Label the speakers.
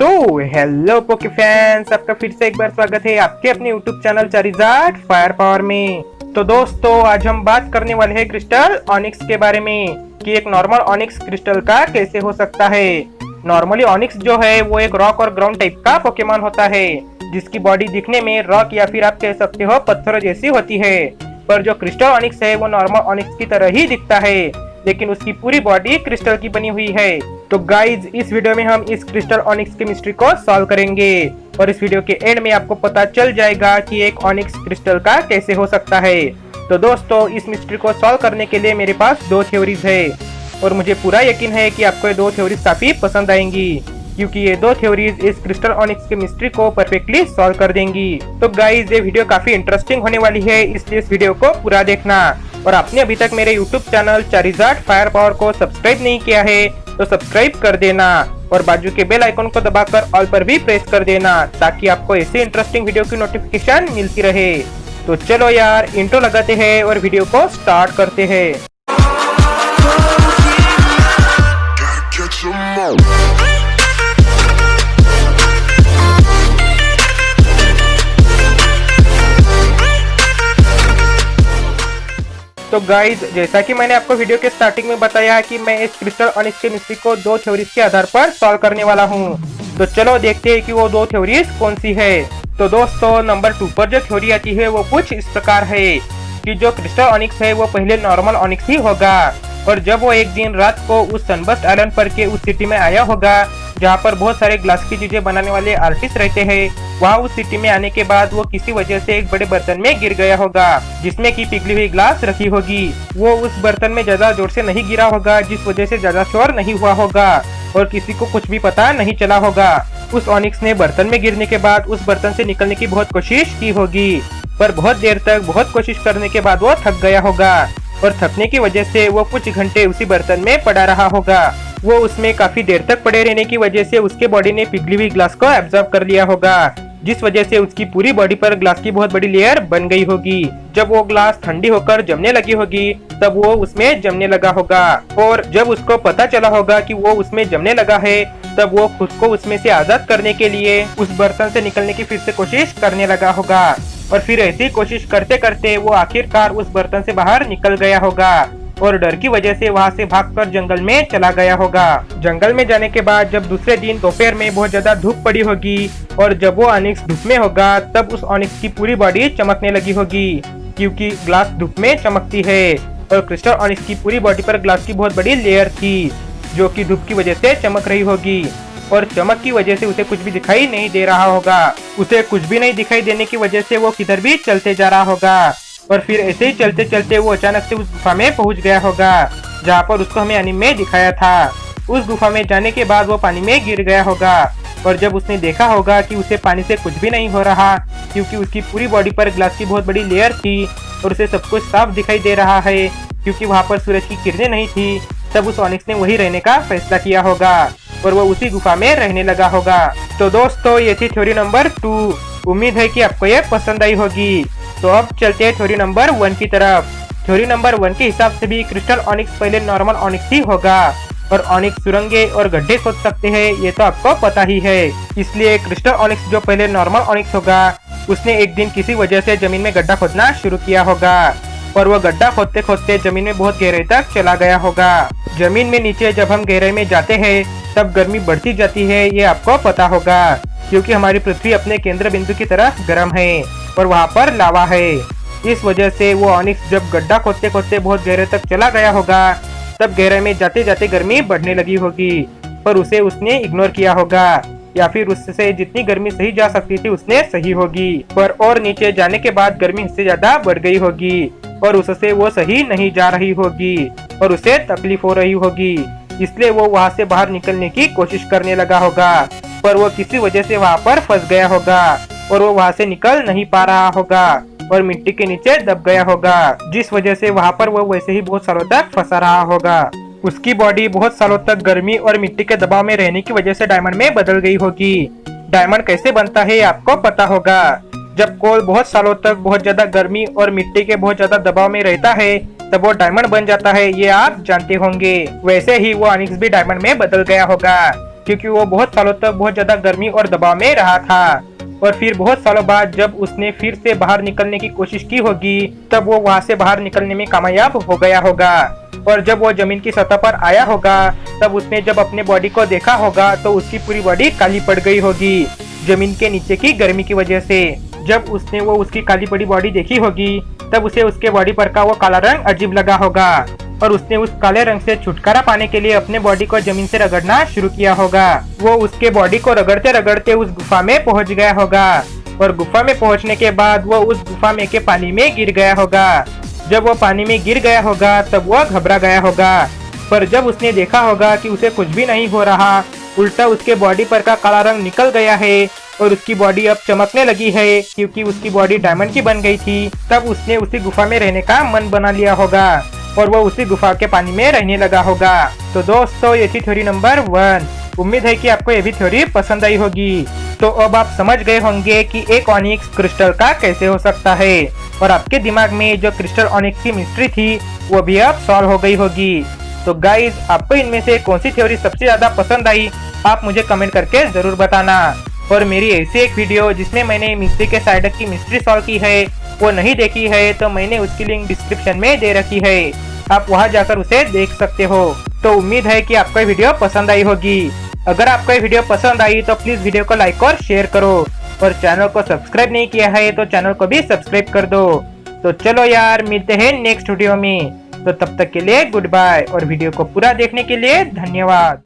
Speaker 1: तो हेलो पोके फैंस, आपका फिर से एक बार स्वागत है आपके अपने YouTube channel Charizard fire power में। तो दोस्तों, आज हम बात करने वाले हैं क्रिस्टल ऑनिक्स के बारे में कि एक नॉर्मल ऑनिक्स क्रिस्टल का कैसे हो सकता है। नॉर्मली ऑनिक्स जो है वो एक रॉक और ग्राउंड टाइप का पोकेमॉन होता है, जिसकी बॉडी दिखने में रॉक या फिर आप कह सकते हो पत्थरों जैसी होती है। पर जो क्रिस्टल ऑनिक्स है वो नॉर्मल ऑनिक्स की तरह ही दिखता है, लेकिन उसकी पूरी बॉडी क्रिस्टल की बनी हुई है। तो गाइज, इस वीडियो में हम इस क्रिस्टल ऑनिक्स की मिस्ट्री को सॉल्व करेंगे और इस वीडियो के एंड में आपको पता चल जाएगा कि एक ऑनिक्स क्रिस्टल का कैसे हो सकता है। तो दोस्तों, इस मिस्ट्री को सॉल्व करने के लिए मेरे पास दो थ्योरीज है और मुझे पूरा यकीन है कि आपको ये दो थ्योरीज काफी पसंद आएंगी, क्योंकि ये दो थ्योरीज इस क्रिस्टल ऑनिक्स के मिस्ट्री को परफेक्टली सॉल्व कर देंगी। तो गाइज, ये वीडियो काफी इंटरेस्टिंग होने वाली है, इसलिए इस वीडियो को पूरा देखना। और आपने अभी तक मेरे YouTube channel Charizard fire power को सब्सक्राइब नहीं किया है तो सब्सक्राइब कर देना और बाजू के बेल आइकन को दबाकर ऑल पर भी प्रेस कर देना, ताकि आपको ऐसे इंटरेस्टिंग वीडियो की नोटिफिकेशन मिलती रहे। तो चलो यार, इंट्रो लगाते हैं और वीडियो को स्टार्ट करते हैं। तो गाइज, जैसा कि मैंने आपको वीडियो के स्टार्टिंग में बताया कि मैं इस क्रिस्टल ऑनिक्स के मिस्ट्री को दो थ्योरीज के आधार पर सॉल्व करने वाला हूँ। तो चलो देखते हैं कि वो दो थ्योरीज कौन सी है। तो दोस्तों, नंबर 2 पर जो थ्योरी आती है वो कुछ इस प्रकार है कि जो क्रिस्टल ऑनिक्स है वो पहले नॉर्मल ऑनिक्स ही होगा, और जब वो एक दिन रात को उस सनबर्स्ट आइलैंड पर के उस सिटी में आया होगा जहाँ पर बहुत सारे ग्लास की चीजें बनाने वाले आर्टिस्ट रहते हैं, वहाँ उस सिटी में आने के बाद वो किसी वजह से एक बड़े बर्तन में गिर गया होगा जिसमें की पिघली हुई ग्लास रखी होगी। वो उस बर्तन में ज्यादा जोर से नहीं गिरा होगा, जिस वजह से ज्यादा शोर नहीं हुआ होगा और किसी को कुछ भी पता नहीं चला होगा। उस ऑनिक्स ने बर्तन में गिरने के बाद उस बर्तन से निकलने की बहुत कोशिश की होगी, पर बहुत देर तक बहुत कोशिश करने के बाद वो थक गया होगा और थकने की वजह से वो कुछ घंटे उसी बर्तन में पड़ा रहा होगा। वो उसमें काफी देर तक पड़े रहने की वजह से उसके बॉडी ने पिघली हुई ग्लास को एब्जॉर्ब कर लिया होगा, जिस वजह से उसकी पूरी बॉडी पर ग्लास की बहुत बड़ी लेयर बन गई होगी। जब वो ग्लास ठंडी होकर जमने लगी होगी तब वो उसमें जमने लगा होगा, और जब उसको पता चला होगा कि वो उसमें जमने लगा है तब वो खुद को उसमें से आजाद करने के लिए उस बर्तन से निकलने की फिर से कोशिश करने लगा होगा। और फिर ऐसी कोशिश करते करते वो आखिरकार उस बर्तन से बाहर निकल गया होगा और डर की वजह से वहाँ से भागकर जंगल में चला गया होगा। जंगल में जाने के बाद जब दूसरे दिन दोपहर में बहुत ज्यादा धूप पड़ी होगी और जब वो ऑनिक्स धूप में होगा तब उस ऑनिक्स की पूरी बॉडी चमकने लगी होगी, क्योंकि ग्लास धूप में चमकती है और क्रिस्टल ऑनिक्स की पूरी बॉडी पर ग्लास की बहुत बड़ी लेयर थी जो कि धूप की वजह से चमक रही होगी, और चमक की वजह से उसे कुछ भी दिखाई नहीं दे रहा होगा। उसे कुछ भी नहीं दिखाई देने की वजह से वो किधर भी चलते जा रहा होगा और फिर ऐसे ही चलते चलते वो अचानक से उस गुफा में पहुंच गया होगा जहाँ पर उसको हमें एनीमे में दिखाया था। उस गुफा में जाने के बाद वो पानी में गिर गया होगा और जब उसने देखा होगा कि उसे पानी से कुछ भी नहीं हो रहा, क्योंकि उसकी पूरी बॉडी पर ग्लास की बहुत बड़ी लेयर थी और उसे सब कुछ साफ दिखाई दे रहा है क्योंकि वहाँ पर सूरज की किरणें नहीं थी, तब उस ऑनिक्स ने वही रहने का फैसला किया होगा और वो उसी गुफा में रहने लगा होगा। तो दोस्तों, ये थी थ्योरी नंबर 2। उम्मीद है कि आपको ये पसंद आई होगी। तो अब चलते हैं थ्योरी नंबर 1 की तरफ। थ्योरी नंबर 1 के हिसाब से भी क्रिस्टल ऑनिक्स पहले नॉर्मल ऑनिक्स ही होगा और ऑनिक्स सुरंगे और गड्ढे खोद सकते हैं, ये तो आपको पता ही है। इसलिए क्रिस्टल ऑनिक्स जो पहले नॉर्मल ऑनिक्स होगा उसने एक दिन किसी वजह से जमीन में गड्ढा खोदना शुरू किया होगा और वो गड्ढा खोदते खोदते जमीन में बहुत गहराई तक चला गया होगा। जमीन में नीचे जब हम गहराई में जाते हैं तब गर्मी बढ़ती जाती है, ये आपको पता होगा, क्योंकि हमारी पृथ्वी अपने केंद्र बिंदु की तरफ गर्म है और वहाँ पर लावा है। इस वजह से वो ऑनिक्स जब गड्ढा खोदते खोदते बहुत गहरे तक चला गया होगा तब गहराई में जाते जाते गर्मी बढ़ने लगी होगी, पर उसे उसने इग्नोर किया होगा, या फिर उससे जितनी गर्मी सही जा सकती थी उसने सही होगी, पर और नीचे जाने के बाद गर्मी इससे ज्यादा बढ़ गई होगी और उससे वो सही नहीं जा रही होगी और उसे तकलीफ हो रही होगी। इसलिए वो वहाँ से बाहर निकलने की कोशिश करने लगा होगा, पर वो किसी वजह से वहाँ पर फंस गया होगा और वो वहाँ से निकल नहीं पा रहा होगा और मिट्टी के नीचे दब गया होगा, जिस वजह से वहाँ पर वो वैसे ही बहुत सालों तक फंसा रहा होगा। उसकी बॉडी बहुत सालों तक गर्मी और मिट्टी के दबाव में रहने की वजह से डायमंड में बदल गई होगी। डायमंड कैसे बनता है आपको पता होगा। जब कोल बहुत सालों तक बहुत ज्यादा गर्मी और मिट्टी के बहुत ज्यादा दबाव में रहता है तब वो डायमंड बन जाता है, ये आप जानते होंगे। वैसे ही वो ऑनिक्स भी डायमंड में बदल गया होगा। क्योंकि वो बहुत सालों तक बहुत ज्यादा गर्मी और दबाव में रहा था। और फिर बहुत सालों बाद जब उसने फिर से बाहर निकलने की कोशिश की होगी तब वो वहाँ से बाहर निकलने में कामयाब हो गया होगा। और जब वो जमीन की सतह पर आया होगा तब उसने जब अपने बॉडी को देखा होगा तो उसकी पूरी बॉडी काली पड़ गई होगी जमीन के नीचे की गर्मी की वजह से। जब उसने वो उसकी काली पड़ी बॉडी देखी होगी तब उसे उसके बॉडी पर का वो काला रंग अजीब लगा होगा और उसने उस काले रंग से छुटकारा पाने के लिए अपने बॉडी को जमीन से रगड़ना शुरू किया होगा। वो उसके बॉडी को रगड़ते रगड़ते उस गुफा में पहुंच गया होगा और गुफा में पहुंचने के बाद वो उस गुफा में के पानी में गिर गया होगा। जब वो पानी में गिर गया होगा तब वो घबरा गया होगा, पर जब उसने देखा होगा कि उसे कुछ भी नहीं हो रहा, उल्टा उसके बॉडी पर का काला रंग निकल गया है और उसकी बॉडी अब चमकने लगी है क्योंकि उसकी बॉडी डायमंड की बन गई थी, तब उसने उसी गुफा में रहने का मन बना लिया होगा और वो उसी गुफा के पानी में रहने लगा होगा। तो दोस्तों ये थी थ्योरी नंबर 1। उम्मीद है कि आपको ये भी थ्योरी पसंद आई होगी। तो अब आप समझ गए होंगे कि एक ऑनिक्स क्रिस्टल का कैसे हो सकता है और आपके दिमाग में जो क्रिस्टल ऑनिक्स की मिस्ट्री थी वो भी अब सॉल्व हो गई होगी। तो गाइज आपको इनमें से कौन सी थ्योरी सबसे ज्यादा पसंद आई आप मुझे कमेंट करके जरूर बताना। और मेरी ऐसी एक वीडियो जिसमें मैंने मिस्ट्री के साइडक की मिस्ट्री सॉल्व की है वो नहीं देखी है तो मैंने उसकी लिंक डिस्क्रिप्शन में दे रखी है, आप वहां जाकर उसे देख सकते हो। तो उम्मीद है कि आपको ये वीडियो पसंद आई होगी। अगर आपको ये वीडियो पसंद आई तो प्लीज वीडियो को लाइक और शेयर करो और चैनल को सब्सक्राइब नहीं किया है तो चैनल को भी सब्सक्राइब कर दो। तो चलो यार मिलते हैं नेक्स्ट वीडियो में, तो तब तक के लिए गुड बाय और वीडियो को पूरा देखने के लिए धन्यवाद।